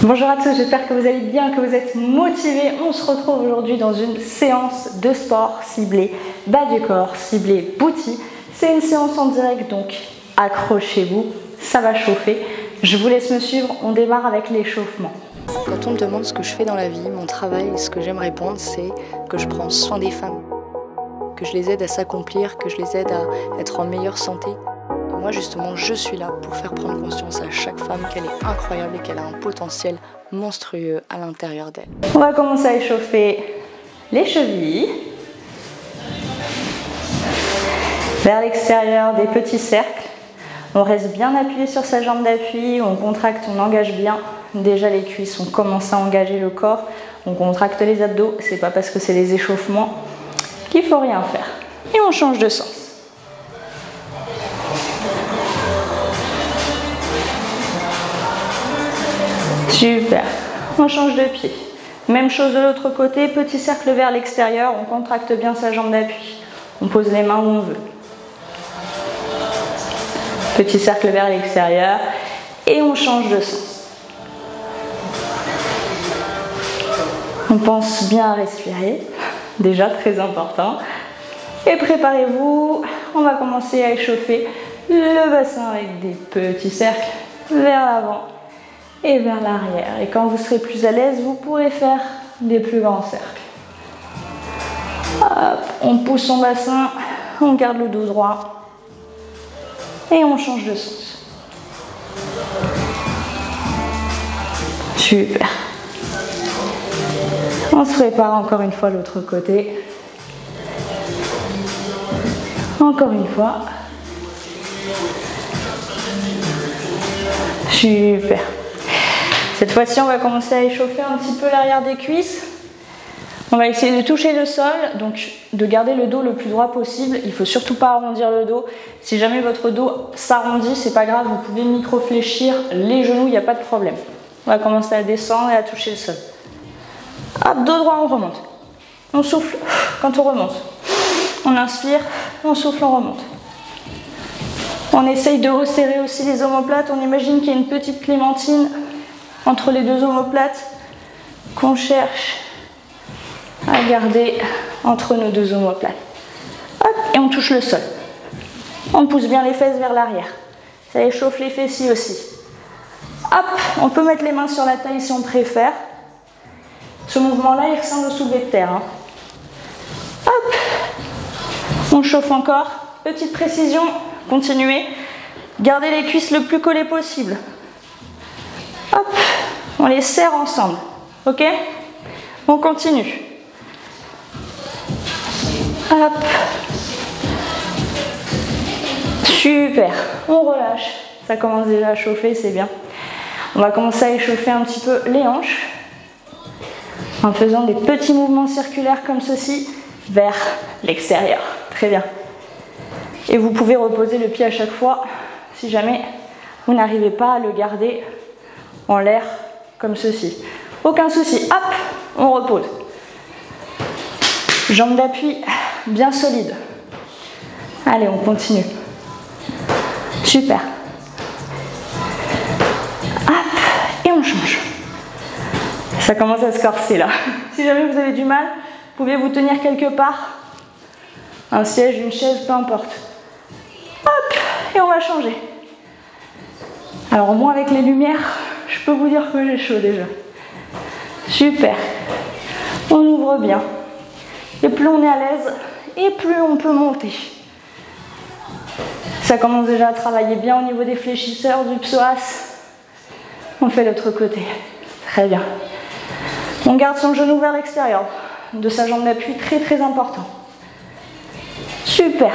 Bonjour à tous, j'espère que vous allez bien, que vous êtes motivés. On se retrouve aujourd'hui dans une séance de sport ciblée bas du corps, ciblée booty. C'est une séance en direct, donc accrochez-vous, ça va chauffer. Je vous laisse me suivre, on démarre avec l'échauffement. Quand on me demande ce que je fais dans la vie, mon travail, ce que j'aime répondre, c'est que je prends soin des femmes, que je les aide à s'accomplir, que je les aide à être en meilleure santé. Et moi justement, je suis là pour faire prendre conscience à chaque femme qu'elle est incroyable et qu'elle a un potentiel monstrueux à l'intérieur d'elle. On va commencer à échauffer les chevilles. Vers l'extérieur, des petits cercles. On reste bien appuyé sur sa jambe d'appui, on contracte, on engage bien. Déjà les cuisses, on commence à engager le corps. On contracte les abdos, c'est pas parce que c'est les échauffements qu'il faut rien faire. Et on change de sens. Super, on change de pied. Même chose de l'autre côté, petit cercle vers l'extérieur, on contracte bien sa jambe d'appui. On pose les mains où on veut. Petit cercle vers l'extérieur et on change de sens. On pense bien à respirer, déjà très important. Et préparez-vous, on va commencer à échauffer le bassin avec des petits cercles vers l'avant et vers l'arrière. Et quand vous serez plus à l'aise, vous pourrez faire des plus grands cercles. Hop, on pousse son bassin, on garde le dos droit et on change de sens. Super. On se prépare encore une fois l'autre côté. Encore une fois. Super. Cette fois-ci, on va commencer à échauffer un petit peu l'arrière des cuisses. On va essayer de toucher le sol, donc de garder le dos le plus droit possible. Il ne faut surtout pas arrondir le dos. Si jamais votre dos s'arrondit, c'est pas grave, vous pouvez micro-fléchir les genoux, il n'y a pas de problème. On va commencer à descendre et à toucher le sol. Hop, dos droit, on remonte. On souffle quand on remonte. On inspire, on souffle, on remonte. On essaye de resserrer aussi les omoplates. On imagine qu'il y a une petite clémentine entre les deux omoplates qu'on cherche à garder entre nos deux omoplates. Hop, et on touche le sol. On pousse bien les fesses vers l'arrière. Ça échauffe les fessiers aussi. Hop, on peut mettre les mains sur la taille si on préfère. Ce mouvement-là, il ressemble au soulevé de terre. Hop, on chauffe encore. Petite précision, continuez. Gardez les cuisses le plus collées possible. Hop, on les serre ensemble. Ok? On continue. Hop. Super. On relâche. Ça commence déjà à chauffer, c'est bien. On va commencer à échauffer un petit peu les hanches en faisant des petits mouvements circulaires comme ceci vers l'extérieur. Très bien. Et vous pouvez reposer le pied à chaque fois si jamais vous n'arrivez pas à le garder en l'air comme ceci. Aucun souci. Hop, on repose. Jambes d'appui bien solides. Allez, on continue. Super. Hop, et on change. Ça commence à se corser là. Si jamais vous avez du mal, vous pouvez vous tenir quelque part. Un siège, une chaise, peu importe. Hop, et on va changer. Alors moi avec les lumières, je peux vous dire que j'ai chaud déjà. Super. On ouvre bien. Et plus on est à l'aise, et plus on peut monter. Ça commence déjà à travailler bien au niveau des fléchisseurs, du psoas. On fait l'autre côté. Très bien. On garde son genou vers l'extérieur de sa jambe d'appui, très très important. Super.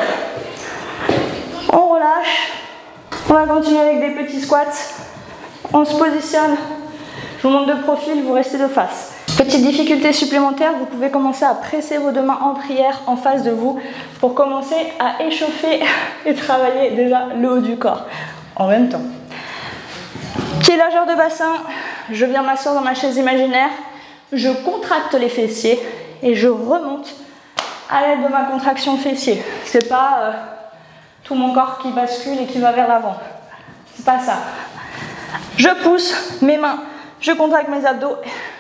On relâche. On va continuer avec des petits squats. On se positionne. Je vous montre de profil, vous restez de face. Petite difficulté supplémentaire, vous pouvez commencer à presser vos deux mains en prière en face de vous pour commencer à échauffer et travailler déjà le haut du corps en même temps. Pied largeur de bassin, je viens m'asseoir dans ma chaise imaginaire, je contracte les fessiers et je remonte à l'aide de ma contraction fessier. C'est pas tout mon corps qui bascule et qui va vers l'avant. C'est pas ça. Je pousse mes mains Je contracte mes abdos,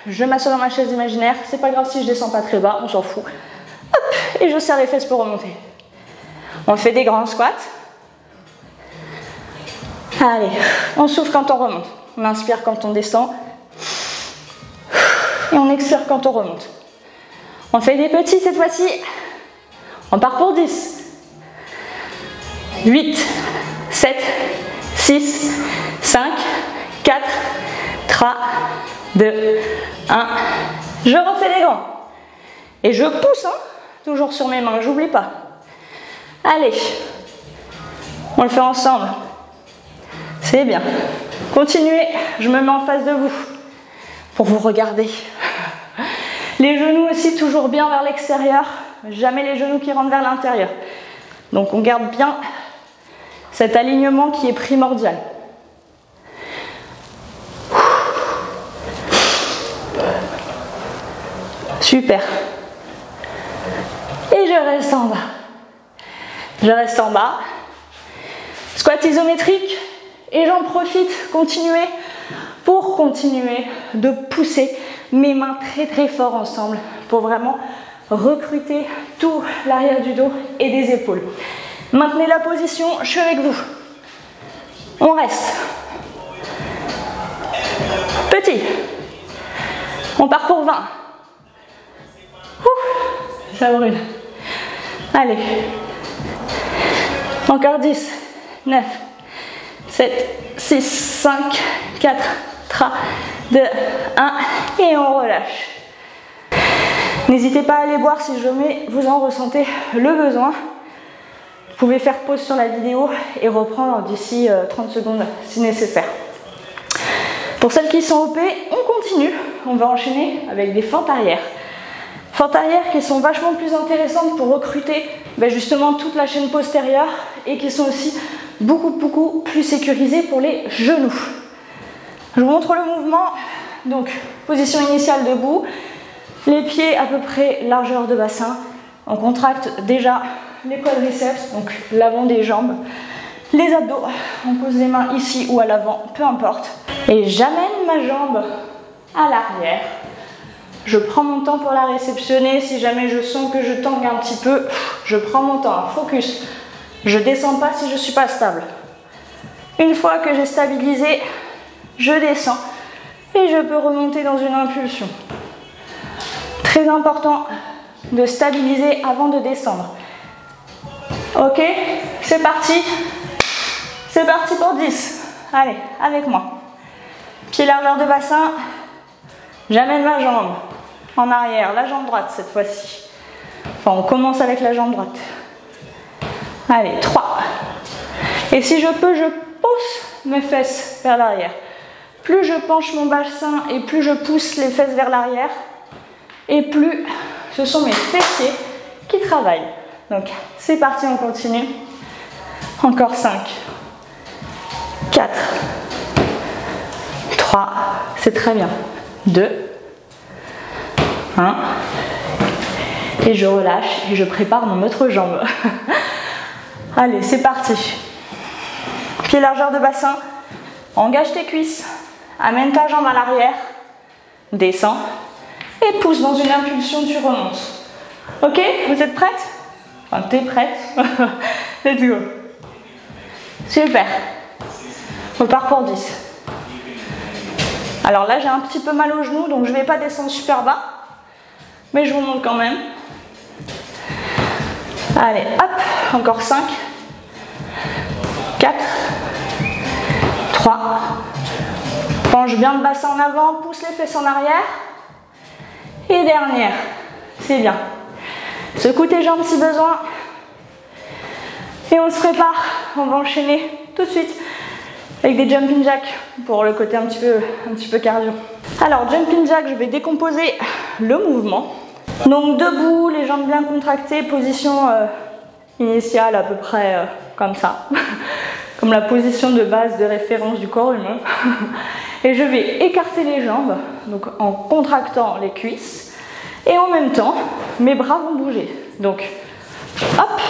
je m'assois dans ma chaise imaginaire. C'est pas grave si je descends pas très bas, on s'en fout. Hop, et je serre les fesses pour remonter. On fait des grands squats. Allez, on souffle quand on remonte. On inspire quand on descend. Et on expire quand on remonte. On fait des petits cette fois-ci. On part pour 10. 8, 7, 6, 5, 4, 3, 2, 1. Je refais les grands. Et je pousse, hein, toujours sur mes mains, j'oublie pas. Allez, on le fait ensemble. C'est bien. Continuez, je me mets en face de vous pour vous regarder. Les genoux aussi toujours bien vers l'extérieur, jamais les genoux qui rentrent vers l'intérieur. Donc on garde bien cet alignement qui est primordial. Super. Et je reste en bas. Je reste en bas. Squat isométrique. Et j'en profite, pour continuer de pousser mes mains très très fort ensemble pour vraiment recruter tout l'arrière du dos et des épaules. Maintenez la position, je suis avec vous. On reste. Petit. On part pour 20. Ouh, ça brûle. Allez. Encore 10, 9, 7, 6, 5, 4, 3, 2, 1 et on relâche. N'hésitez pas à aller voir si jamais vous en ressentez le besoin. Vous pouvez faire pause sur la vidéo et reprendre d'ici 30 secondes si nécessaire. Pour celles qui sont OP, on continue. On va enchaîner avec des fentes arrière. Fentes arrière qui sont vachement plus intéressantes pour recruter justement toute la chaîne postérieure et qui sont aussi beaucoup plus sécurisées pour les genoux. Je vous montre le mouvement. Donc, position initiale debout, les pieds à peu près largeur de bassin. On contracte déjà les quadriceps, donc l'avant des jambes, les abdos. On pose les mains ici ou à l'avant, peu importe. Et j'amène ma jambe à l'arrière. Je prends mon temps pour la réceptionner. Si jamais je sens que je tangue un petit peu, je prends mon temps, focus. Je ne descends pas si je ne suis pas stable. Une fois que j'ai stabilisé, je descends et je peux remonter dans une impulsion. Très important de stabiliser avant de descendre. Ok, c'est parti. C'est parti pour 10. Allez, avec moi. Pied largeur de bassin. J'amène ma jambe en arrière, la jambe droite cette fois-ci. Enfin, on commence avec la jambe droite. Allez, 3. Et si je peux, je pousse mes fesses vers l'arrière. Plus je penche mon bassin et plus je pousse les fesses vers l'arrière, et plus ce sont mes fessiers qui travaillent. Donc, c'est parti, on continue. Encore 5, 4, 3, c'est très bien. 2, 1, et je relâche et je prépare mon autre jambe. Allez, c'est parti. Pied largeur de bassin, engage tes cuisses, amène ta jambe à l'arrière, descends et pousse dans une impulsion, tu remontes. Ok, vous êtes prête? Enfin, t'es prête? Let's go. Super. On part pour 10. Alors là, j'ai un petit peu mal au genou, donc je ne vais pas descendre super bas, mais je vous montre quand même. Allez, hop, encore 5, 4, 3, penche bien le bassin en avant, pousse les fesses en arrière, et dernière, c'est bien. Secoue tes jambes si besoin, et on se prépare, on va enchaîner tout de suite avec des jumping jacks pour le côté un petit peu cardio. Alors, jumping jack, je vais décomposer le mouvement. Donc, debout, les jambes bien contractées, position initiale à peu près comme ça, comme la position de base de référence du corps humain. Et je vais écarter les jambes, donc en contractant les cuisses, et en même temps, mes bras vont bouger. Donc, hop,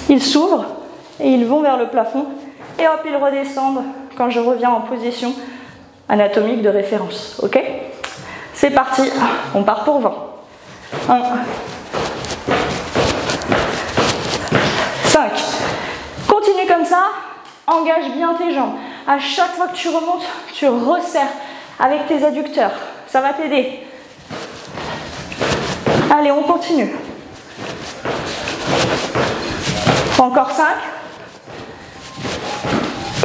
ils s'ouvrent et ils vont vers le plafond. Et hop, ils redescendent quand je reviens en position anatomique de référence. Ok? C'est parti, on part pour 20. 1, 5. Continue comme ça, engage bien tes jambes. À chaque fois que tu remontes, tu resserres avec tes adducteurs. Ça va t'aider. Allez, on continue. Encore 5.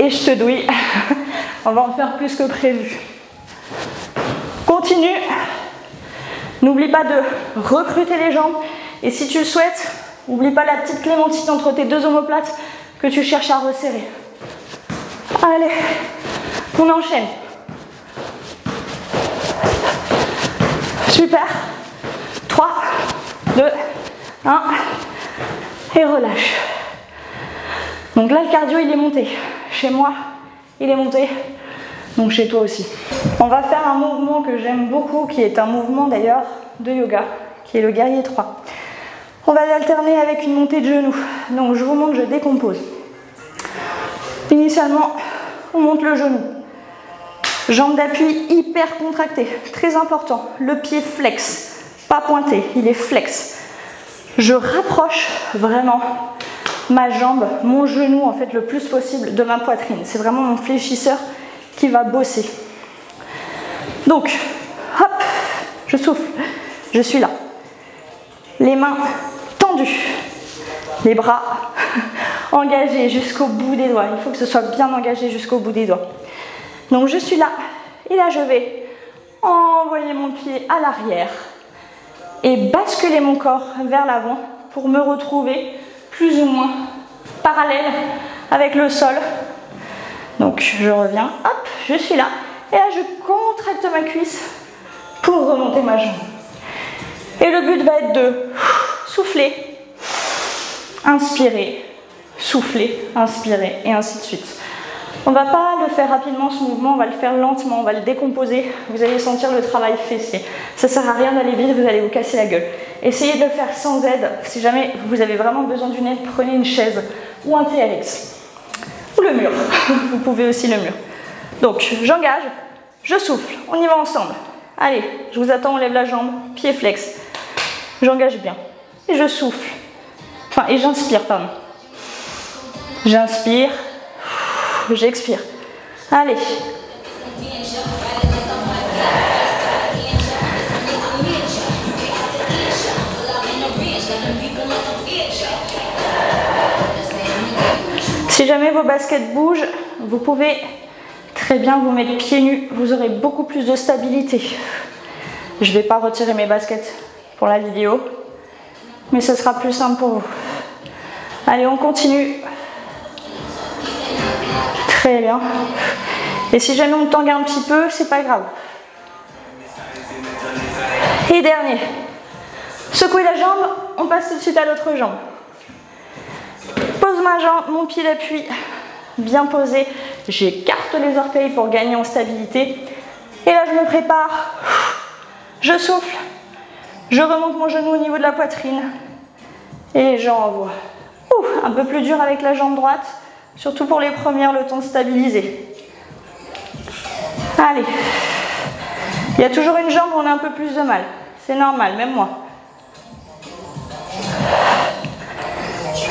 Et je te douille. On va en faire plus que prévu. Continue. N'oublie pas de recruter les jambes. Et si tu le souhaites, n'oublie pas la petite clémentine entre tes deux omoplates que tu cherches à resserrer. Allez, on enchaîne. Super. 3, 2, 1. Et relâche. Donc là, le cardio, il est monté. Chez moi, il est monté. Donc chez toi aussi. On va faire un mouvement que j'aime beaucoup, qui est un mouvement d'ailleurs de yoga, qui est le guerrier 3. On va l'alterner avec une montée de genoux. Donc je vous montre, je décompose. Initialement, on monte le genou. Jambe d'appui hyper contractée. Très important. Le pied flex. Pas pointé, il est flex. Je rapproche vraiment ma jambe, mon genou en fait le plus possible de ma poitrine. C'est vraiment mon fléchisseur qui va bosser. Donc, hop, je souffle. Je suis là. Les mains tendues. Les bras engagés jusqu'au bout des doigts. Il faut que ce soit bien engagé jusqu'au bout des doigts. Donc je suis là. Et là je vais envoyer mon pied à l'arrière et basculer mon corps vers l'avant pour me retrouver plus ou moins parallèle avec le sol. Donc je reviens, hop, je suis là. Et là je contracte ma cuisse pour remonter ma jambe. Et le but va être de souffler, inspirer, souffler, inspirer et ainsi de suite. On ne va pas le faire rapidement ce mouvement, on va le faire lentement, on va le décomposer. Vous allez sentir le travail fessier. Ça ne sert à rien d'aller vite, vous allez vous casser la gueule. Essayez de le faire sans aide. Si jamais vous avez vraiment besoin d'une aide, prenez une chaise ou un TRX. Ou le mur. Vous pouvez aussi le mur. Donc j'engage, je souffle, on y va ensemble. Allez, je vous attends, on lève la jambe, pied flex. J'engage bien. Et je souffle. Enfin, et j'inspire, pardon. J'inspire. J'expire. Allez. Si jamais vos baskets bougent, vous pouvez très bien vous mettre pieds nus. Vous aurez beaucoup plus de stabilité. Je ne vais pas retirer mes baskets pour la vidéo, mais ce sera plus simple pour vous. Allez, on continue. Très bien. Et si jamais on tangue un petit peu, c'est pas grave. Et dernier. Secouez la jambe, on passe tout de suite à l'autre jambe. Pose ma jambe, mon pied d'appui bien posé. J'écarte les orteils pour gagner en stabilité. Et là, je me prépare. Je souffle. Je remonte mon genou au niveau de la poitrine. Et j'envoie. Un peu plus dur avec la jambe droite. Surtout pour les premières, le temps de stabiliser. Allez. Il y a toujours une jambe où on a un peu plus de mal. C'est normal, même moi.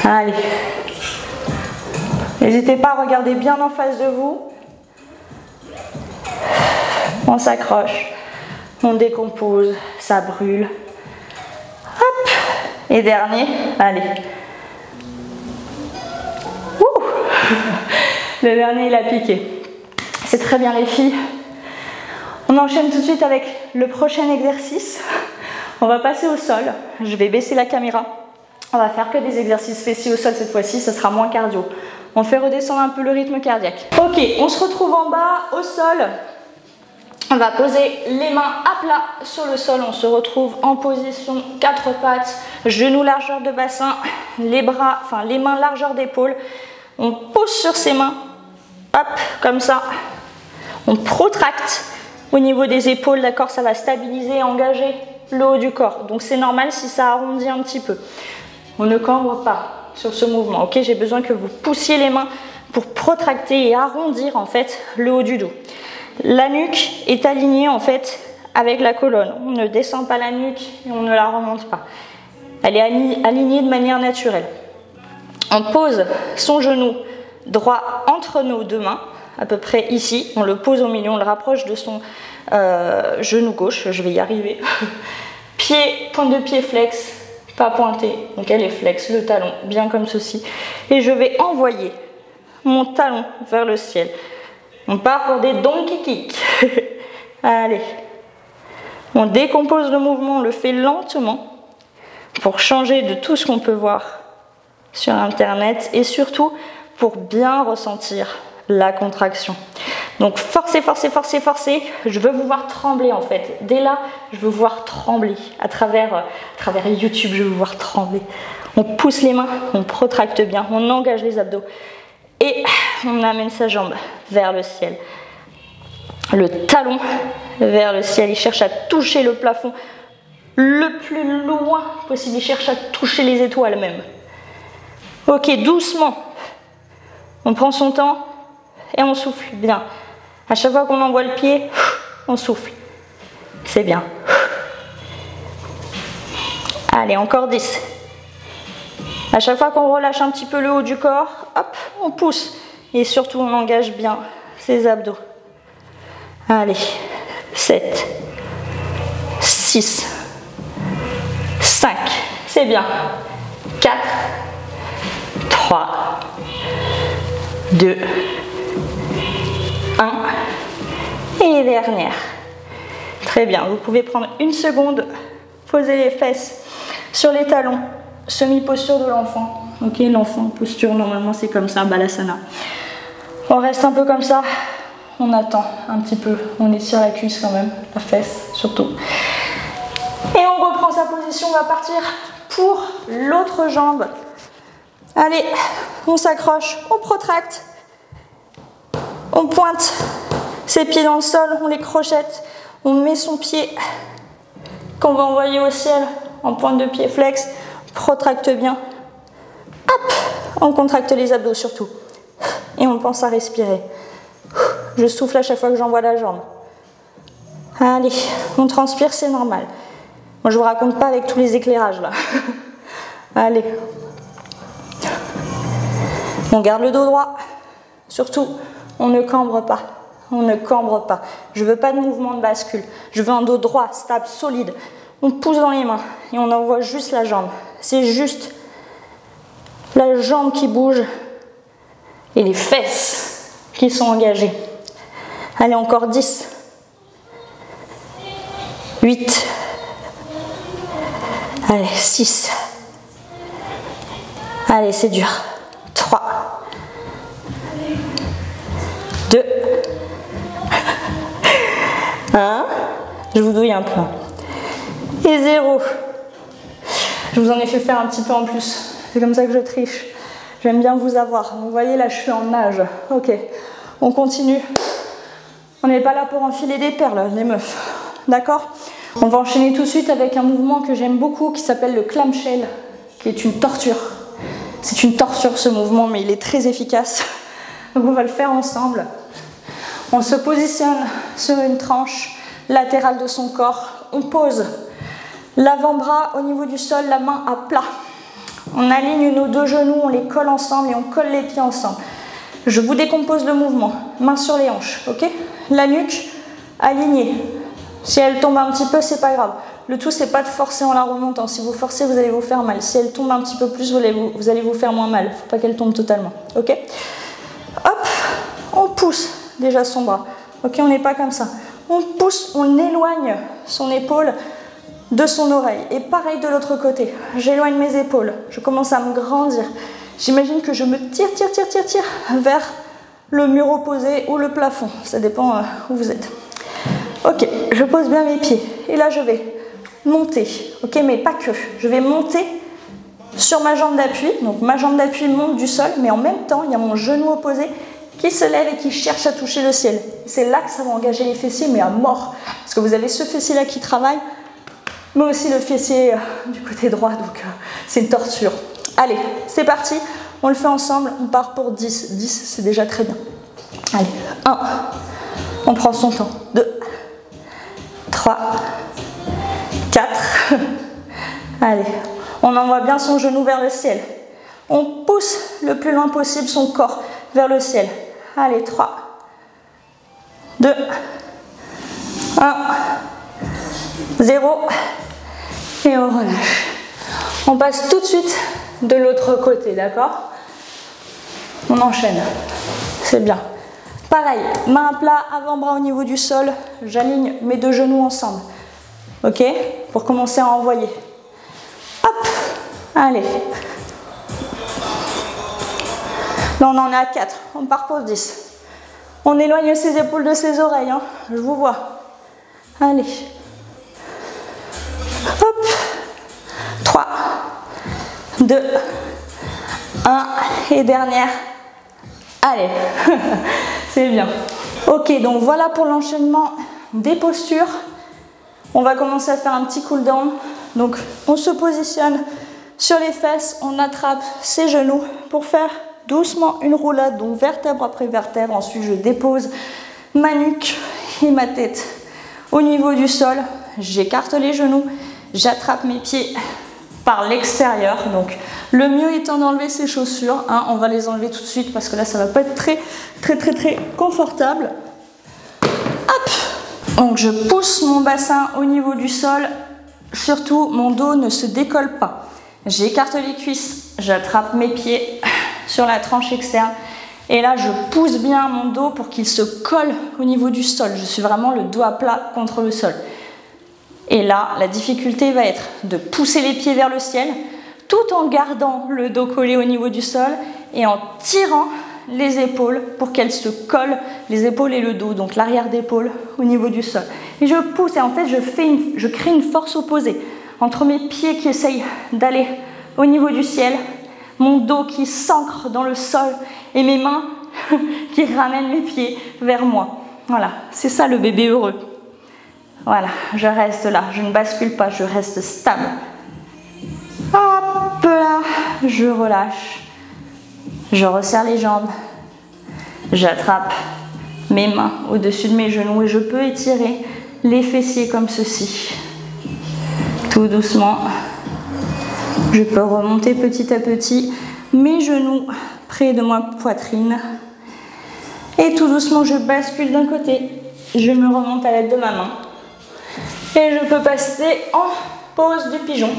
Allez. N'hésitez pas à regarder bien en face de vous. On s'accroche. On décompose. Ça brûle. Hop. Et dernier. Allez. Le dernier, il a piqué. C'est très bien les filles. On enchaîne tout de suite avec le prochain exercice. On va passer au sol. Je vais baisser la caméra. On va faire que des exercices fessiers au sol cette fois-ci. Ce sera moins cardio. On fait redescendre un peu le rythme cardiaque. Ok, on se retrouve en bas, au sol. On va poser les mains à plat sur le sol. On se retrouve en position 4 pattes, genoux largeur de bassin, les bras, enfin les mains largeur d'épaule. On pose sur ses mains, hop, comme ça. On protracte au niveau des épaules, d'accord, ça va stabiliser et engager le haut du corps. Donc c'est normal si ça arrondit un petit peu. On ne cambre pas sur ce mouvement, ok? J'ai besoin que vous poussiez les mains pour protracter et arrondir en fait le haut du dos. La nuque est alignée en fait avec la colonne. On ne descend pas la nuque et on ne la remonte pas. Elle est alignée de manière naturelle. On pose son genou droit entre nos deux mains, à peu près ici. On le pose au milieu, on le rapproche de son genou gauche. Je vais y arriver. Pointe de pied flex, pas pointé. Donc elle est flex, le talon, bien comme ceci. Et je vais envoyer mon talon vers le ciel. On part pour des donkey kicks. Allez. On décompose le mouvement, on le fait lentement pour changer de tout ce qu'on peut voir sur internet et surtout pour bien ressentir la contraction. Donc forcez, forcez, forcez, forcez. Je veux vous voir trembler en fait. Dès là, je veux vous voir trembler. À travers YouTube, je veux vous voir trembler. On pousse les mains, on protracte bien, on engage les abdos. Et on amène sa jambe vers le ciel. Le talon vers le ciel. Il cherche à toucher le plafond le plus loin possible. Il cherche à toucher les étoiles même. Ok, doucement. On prend son temps et on souffle bien. À chaque fois qu'on envoie le pied, on souffle. C'est bien. Allez, encore 10. À chaque fois qu'on relâche un petit peu le haut du corps, hop, on pousse. Et surtout, on engage bien ses abdos. Allez, 7, 6, 5, c'est bien. 4, 3, 2, 1. Et dernière. Très bien, vous pouvez prendre une seconde, poser les fesses sur les talons, semi-posture de l'enfant. Ok, l'enfant, posture, normalement c'est comme ça, balasana. On reste un peu comme ça, on attend un petit peu, on étire la cuisse quand même, la fesse surtout. Et on reprend sa position, on va partir pour l'autre jambe. Allez, on s'accroche, on protracte, on pointe ses pieds dans le sol, on les crochette, on met son pied qu'on va envoyer au ciel en pointe de pied flex, protracte bien. Hop, on contracte les abdos surtout. Et on pense à respirer. Je souffle à chaque fois que j'envoie la jambe. Allez, on transpire, c'est normal. Moi, je vous raconte pas avec tous les éclairages là. Allez. On garde le dos droit. Surtout, on ne cambre pas. On ne cambre pas. Je veux pas de mouvement de bascule. Je veux un dos droit, stable, solide. On pousse dans les mains et on envoie juste la jambe. C'est juste la jambe qui bouge et les fesses qui sont engagées. Allez, encore 10. 8. Allez, 6. Allez, c'est dur. 3. 2. 1. Je vous douille un peu. Et 0. Je vous en ai fait faire un petit peu en plus. C'est comme ça que je triche. J'aime bien vous avoir. Vous voyez, là, je suis en nage. Ok, on continue. On n'est pas là pour enfiler des perles, les meufs. D'accord? On va enchaîner tout de suite avec un mouvement que j'aime beaucoup qui s'appelle le clamshell, qui est une torture. C'est une torture, ce mouvement, mais il est très efficace. Donc, on va le faire ensemble. On se positionne sur une tranche latérale de son corps. On pose l'avant-bras au niveau du sol, la main à plat. On aligne nos deux genoux, on les colle ensemble et on colle les pieds ensemble. Je vous décompose le mouvement. Main sur les hanches, ok? La nuque alignée. Si elle tombe un petit peu, c'est pas grave. Le tout, c'est pas de forcer en la remontant. Si vous forcez, vous allez vous faire mal. Si elle tombe un petit peu plus, vous allez vous faire moins mal. Faut pas qu'elle tombe totalement, ok? Hop, on pousse déjà son bras. Ok, on n'est pas comme ça. On pousse, on éloigne son épaule de son oreille. Et pareil de l'autre côté. J'éloigne mes épaules. Je commence à me grandir. J'imagine que je me tire vers le mur opposé ou le plafond. Ça dépend où vous êtes. Ok, je pose bien mes pieds. Et là, je vais monter. Ok, mais pas que. Je vais monter sur ma jambe d'appui. Donc, ma jambe d'appui monte du sol. Mais en même temps, il y a mon genou opposé qui se lève et qui cherche à toucher le ciel. C'est là que ça va engager les fessiers, mais à mort. Parce que vous avez ce fessier-là qui travaille, mais aussi le fessier du côté droit, donc c'est une torture. Allez, c'est parti, on le fait ensemble, on part pour 10. 10, c'est déjà très bien. Allez, 1, On prend son temps. 2, 3, 4. Allez, on envoie bien son genou vers le ciel. On pousse le plus loin possible son corps vers le ciel. Allez, 3, 2, 1, 0. Et on relâche. On passe tout de suite de l'autre côté, d'accord? On enchaîne. C'est bien. Pareil, main à plat, avant-bras au niveau du sol. J'aligne mes deux genoux ensemble. Ok? Pour commencer à envoyer. Hop! Allez. Là, on en est à 4. On part pour 10. On éloigne ses épaules de ses oreilles. Hein. Je vous vois. Allez. Hop. 3, 2, 1. Et dernière. Allez. C'est bien. Ok, donc voilà pour l'enchaînement des postures. On va commencer à faire un petit cool down. Donc, on se positionne sur les fesses. On attrape ses genoux pour faire doucement une roulade, donc vertèbre après vertèbre. Ensuite, je dépose ma nuque et ma tête au niveau du sol. J'écarte les genoux, j'attrape mes pieds par l'extérieur. Donc, le mieux étant d'enlever ses chaussures. Hein, on va les enlever tout de suite parce que là, ça va pas être très confortable. Hop! Donc, je pousse mon bassin au niveau du sol. Surtout, mon dos ne se décolle pas. J'écarte les cuisses, j'attrape mes pieds sur la tranche externe et là je pousse bien mon dos pour qu'il se colle au niveau du sol. Je suis vraiment le dos à plat contre le sol. Et là, la difficulté va être de pousser les pieds vers le ciel tout en gardant le dos collé au niveau du sol et en tirant les épaules pour qu'elles se collent, les épaules et le dos, donc l'arrière d'épaule au niveau du sol. Et je pousse et en fait je crée une force opposée entre mes pieds qui essayent d'aller au niveau du ciel, mon dos qui s'ancre dans le sol et mes mains qui ramènent mes pieds vers moi. Voilà, c'est ça le bébé heureux. Voilà, je reste là, je ne bascule pas, je reste stable. Hop là, je relâche. Je resserre les jambes. J'attrape mes mains au-dessus de mes genoux et je peux étirer les fessiers comme ceci. Tout doucement. Je peux remonter petit à petit mes genoux près de ma poitrine. Et tout doucement, je bascule d'un côté. Je me remonte à l'aide de ma main. Et je peux passer en pose du pigeon.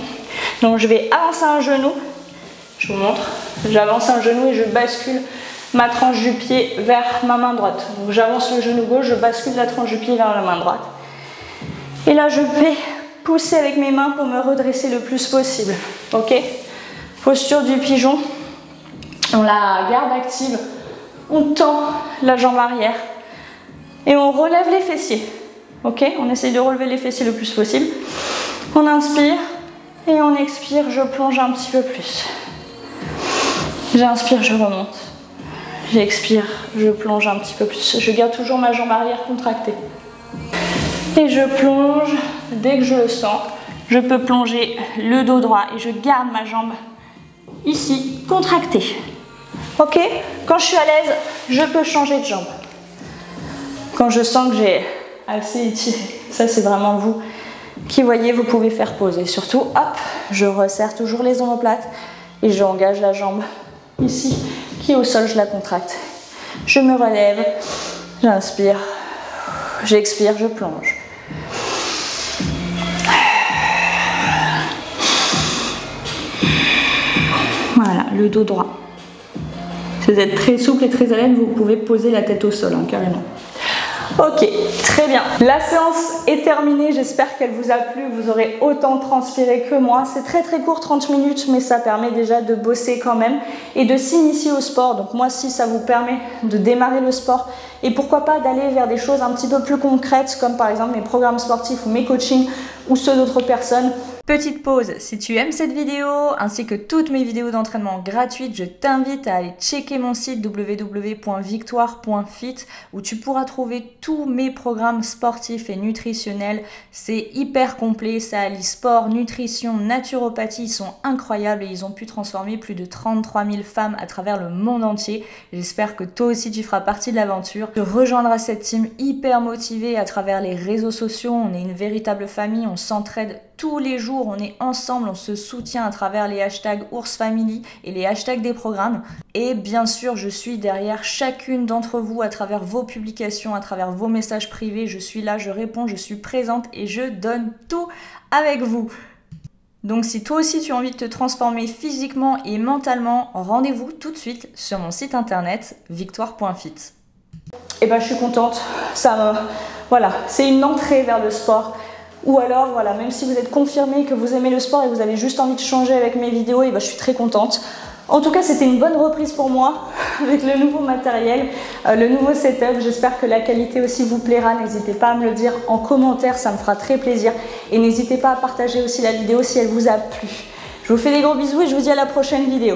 Donc je vais avancer un genou. Je vous montre. J'avance un genou et je bascule ma tranche du pied vers ma main droite. Donc j'avance le genou gauche, je bascule la tranche du pied vers la main droite. Et là, je vais pousser avec mes mains pour me redresser le plus possible. Ok? Posture du pigeon. On la garde active. On tend la jambe arrière. Et on relève les fessiers. Ok? On essaye de relever les fessiers le plus possible. On inspire. Et on expire, je plonge un petit peu plus. J'inspire, je remonte. J'expire, je plonge un petit peu plus. Je garde toujours ma jambe arrière contractée. Et je plonge dès que je le sens. Je peux plonger le dos droit et je garde ma jambe ici contractée. Ok? Quand je suis à l'aise, je peux changer de jambe. Quand je sens que j'ai assez étiré, ça c'est vraiment vous qui voyez, vous pouvez faire pause. Et surtout, hop, je resserre toujours les omoplates et j'engage la jambe ici qui est au sol, je la contracte. Je me relève, j'inspire, j'expire, je plonge. Voilà, le dos droit. Si vous êtes très souple et très à l'aise, vous pouvez poser la tête au sol, hein, carrément. Ok, très bien. La séance est terminée, j'espère qu'elle vous a plu, vous aurez autant transpiré que moi. C'est très court, 30 minutes, mais ça permet déjà de bosser quand même et de s'initier au sport. Donc moi, si ça vous permet de démarrer le sport et pourquoi pas d'aller vers des choses un petit peu plus concrètes, comme par exemple mes programmes sportifs ou mes coachings ou ceux d'autres personnes, Petite pause, si tu aimes cette vidéo ainsi que toutes mes vidéos d'entraînement gratuites, je t'invite à aller checker mon site www.victoire.fit où tu pourras trouver tous mes programmes sportifs et nutritionnels. C'est hyper complet, ça allie sport, nutrition, naturopathie, ils sont incroyables et ils ont pu transformer plus de 33 000 femmes à travers le monde entier. J'espère que toi aussi tu feras partie de l'aventure. Tu rejoindras cette team hyper motivée à travers les réseaux sociaux, on est une véritable famille, on s'entraide tous les jours, on est ensemble, on se soutient à travers les hashtags OursFamily et les hashtags des programmes. Et bien sûr, je suis derrière chacune d'entre vous à travers vos publications, à travers vos messages privés. Je suis là, je réponds, je suis présente et je donne tout avec vous. Donc si toi aussi tu as envie de te transformer physiquement et mentalement, rendez-vous tout de suite sur mon site internet victoire.fit. Et ben je suis contente, voilà, c'est une entrée vers le sport. Ou alors, voilà, même si vous êtes confirmé que vous aimez le sport et que vous avez juste envie de changer avec mes vidéos, et ben, je suis très contente. En tout cas, c'était une bonne reprise pour moi avec le nouveau matériel, le nouveau setup. J'espère que la qualité aussi vous plaira. N'hésitez pas à me le dire en commentaire, ça me fera très plaisir. Et n'hésitez pas à partager aussi la vidéo si elle vous a plu. Je vous fais des gros bisous et je vous dis à la prochaine vidéo.